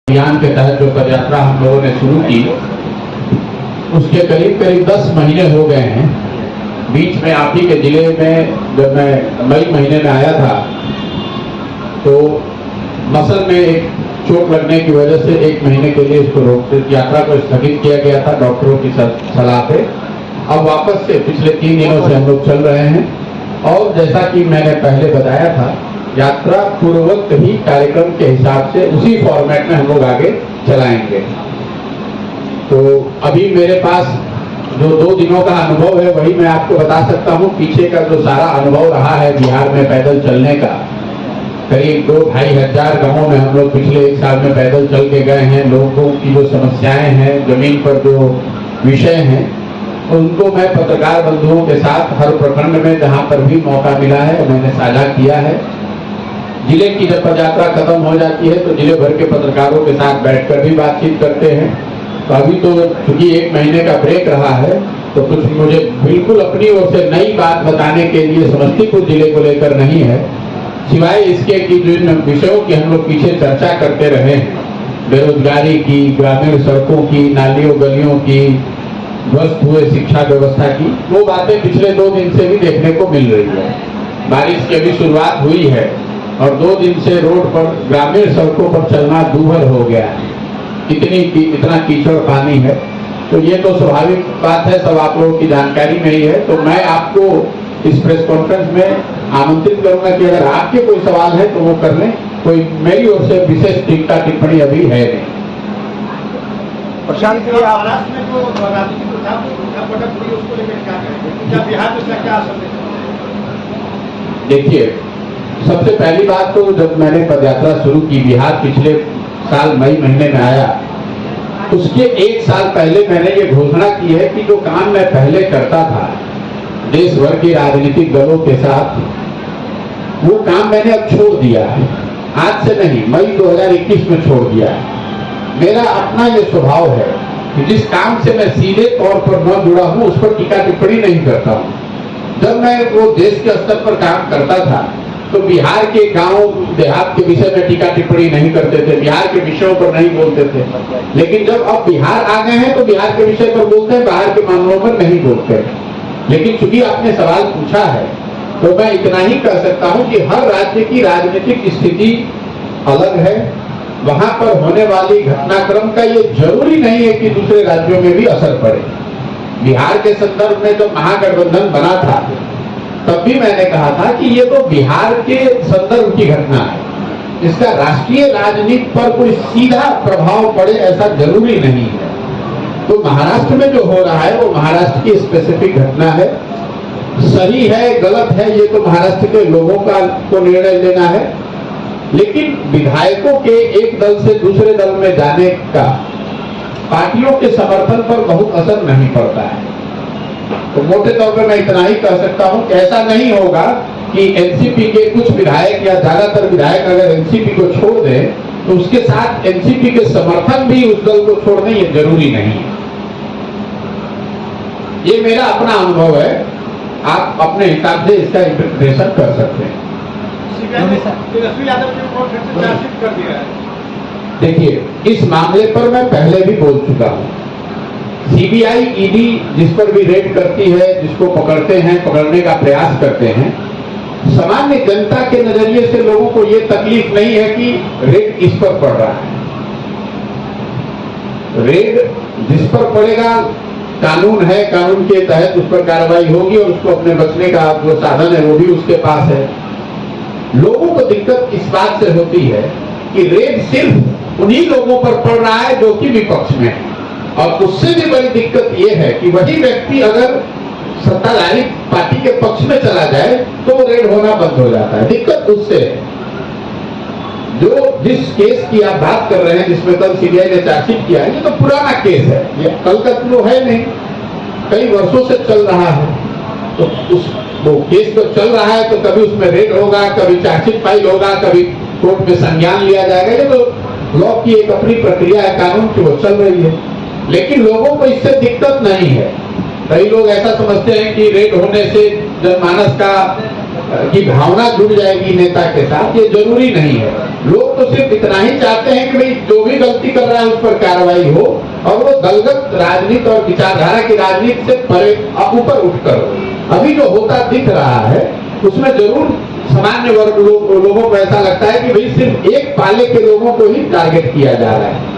अभियान के तहत जो पदयात्रा हम लोगों ने शुरू की उसके करीब 10 महीने हो गए हैं। बीच में आप ही के जिले में जब मैं मई महीने में आया था तो मसल में एक चोट लगने की वजह से 1 महीने के लिए इसको यात्रा को स्थगित किया गया था डॉक्टरों की सलाह पे। अब वापस से पिछले 3 दिनों से हम लोग चल रहे हैं और जैसा कि मैंने पहले बताया था यात्रा पूर्ववत ही कार्यक्रम के हिसाब से उसी फॉर्मेट में हम लोग आगे चलाएंगे। तो अभी मेरे पास जो 2 दिनों का अनुभव है वही मैं आपको बता सकता हूँ। पीछे का जो सारा अनुभव रहा है बिहार में पैदल चलने का, करीब 2-2.5 हजार गांवों में हम लोग पिछले 1 साल में पैदल चल के गए हैं। लोगों की जो समस्याएं हैं, जमीन पर जो विषय हैं, उनको मैं पत्रकार बंधुओं के साथ हर प्रखंड में जहां पर भी मौका मिला है मैंने साझा किया है। जिले की जब पदयात्रा खत्म हो जाती है तो जिले भर के पत्रकारों के साथ बैठकर भी बातचीत करते हैं। तो अभी तो चूंकि 1 महीने का ब्रेक रहा है तो कुछ मुझे बिल्कुल अपनी ओर से नई बात बताने के लिए समस्तीपुर जिले को लेकर नहीं है, सिवाय इसके कि जिन विषयों की हम लोग पीछे चर्चा करते रहे हैं, बेरोजगारी की, ग्रामीण सड़कों की, नालियों गलियों की, ध्वस्त हुए शिक्षा व्यवस्था की, वो बातें पिछले 2 दिन से भी देखने को मिल रही है। बारिश की अभी शुरुआत हुई है और 2 दिन से रोड पर ग्रामीण सड़कों पर चलना दूभर हो गया है। इतना कीचड़ पानी है। तो ये तो स्वाभाविक बात है, सब आप लोगों की जानकारी में ही है। तो मैं आपको इस प्रेस कॉन्फ्रेंस में आमंत्रित करूंगा कि अगर आपके कोई सवाल है तो वो कर लें। कोई मेरी ओर से विशेष टीका टिप्पणी अभी है नहीं। प्रशांत जी, महाराष्ट्र में जो राजनीतिक उसको लेकर क्या करेंगे? क्या बिहार में इसका क्या असर है? देखिए, सबसे पहली बात तो जब मैंने पदयात्रा शुरू की बिहार पिछले साल मई महीने में आया, उसके 1 साल पहले मैंने ये घोषणा की है कि जो काम मैं पहले करता था देश भर के राजनीतिक दलों के साथ, वो काम मैंने अब छोड़ दिया है। आज से नहीं, मई 2021 में छोड़ दिया है। मेरा अपना ये स्वभाव है कि जिस काम से मैं सीधे तौर पर न जुड़ा हूं उस पर टीका टिप्पणी नहीं करता हूं। जब मैं वो देश के स्तर पर काम करता था तो बिहार के गांव देहात के विषय में टीका टिप्पणी नहीं करते थे, बिहार के विषयों पर नहीं बोलते थे। लेकिन जब अब बिहार आ गए हैं तो बिहार के विषय पर बोलते हैं, बाहर के मामलों पर नहीं बोलते। लेकिन चूंकि आपने सवाल पूछा है तो मैं इतना ही कह सकता हूं कि हर राज्य की राजनीतिक स्थिति अलग है। वहां पर होने वाली घटनाक्रम का ये जरूरी नहीं है कि दूसरे राज्यों में भी असर पड़े। बिहार के संदर्भ में जब महागठबंधन बना था तब भी मैंने कहा था कि ये तो बिहार के संदर्भ की घटना है, इसका राष्ट्रीय राजनीति पर कोई सीधा प्रभाव पड़े ऐसा जरूरी नहीं है। तो महाराष्ट्र में जो हो रहा है वो महाराष्ट्र की स्पेसिफिक घटना है। सही है गलत है ये तो महाराष्ट्र के लोगों को निर्णय लेना है, लेकिन विधायकों के एक दल से दूसरे दल में जाने का पार्टियों के समर्थन पर बहुत असर नहीं पड़ता है। तो मोटे तौर पर मैं इतना ही कह सकता हूं कि ऐसा नहीं होगा कि एनसीपी के कुछ विधायक या ज्यादातर विधायक अगर एनसीपी को छोड़ दें तो उसके साथ एनसीपी के समर्थन भी उस दल को छोड़ दें, ये जरूरी नहीं है। ये मेरा अपना अनुभव है, आप अपने हिसाब से इसका इंटरप्रिटेशन कर सकते हैं। देखिए, इस मामले पर मैं पहले भी बोल चुका हूं। सीबीआई ईडी जिस पर भी रेड करती है, जिसको पकड़ते हैं, पकड़ने का प्रयास करते हैं, सामान्य जनता के नजरिए से लोगों को यह तकलीफ नहीं है कि रेड किस पर पड़ रहा है। रेड जिस पर पड़ेगा कानून है, कानून के तहत उस पर कार्रवाई होगी और उसको अपने बचने का जो साधन है वो भी उसके पास है। लोगों को दिक्कत इस बात से होती है कि रेड सिर्फ उन्हीं लोगों पर पड़ रहा है जो कि विपक्ष में है, और उससे भी बड़ी दिक्कत यह है कि वही व्यक्ति अगर सत्ताधारी पार्टी के पक्ष में चला जाए तो वो रेड होना बंद हो जाता है। दिक्कत उससे है। जो जिस केस की आप बात कर रहे हैं जिसमें कल सीबीआई ने चार्जशीट किया है, ये तो पुराना केस है, ये कल का तो है नहीं, कई वर्षों से चल रहा है। तो वो केस तो चल रहा है तो कभी उसमें रेड होगा, कभी चार्जशीट फाइल होगा, कभी कोर्ट में संज्ञान लिया जाएगा। ये तो लॉ की एक अपनी प्रक्रिया है, कानून की, वो चल रही है। लेकिन लोगों को इससे दिक्कत नहीं है। कई लोग ऐसा समझते हैं कि रेड होने से जनमानस का की भावना जुड़ जाएगी नेता के साथ, ये जरूरी नहीं है। लोग तो सिर्फ इतना ही चाहते हैं कि भाई जो भी गलती कर रहा है उस पर कार्रवाई हो, और वो दलगत राजनीति और विचारधारा की राजनीति से परे ऊपर उठकर हो। अभी जो होता दिख रहा है उसमें जरूर सामान्य वर्ग लोगों को ऐसा लगता है कि भाई सिर्फ एक पाले के लोगों को ही टारगेट किया जा रहा है।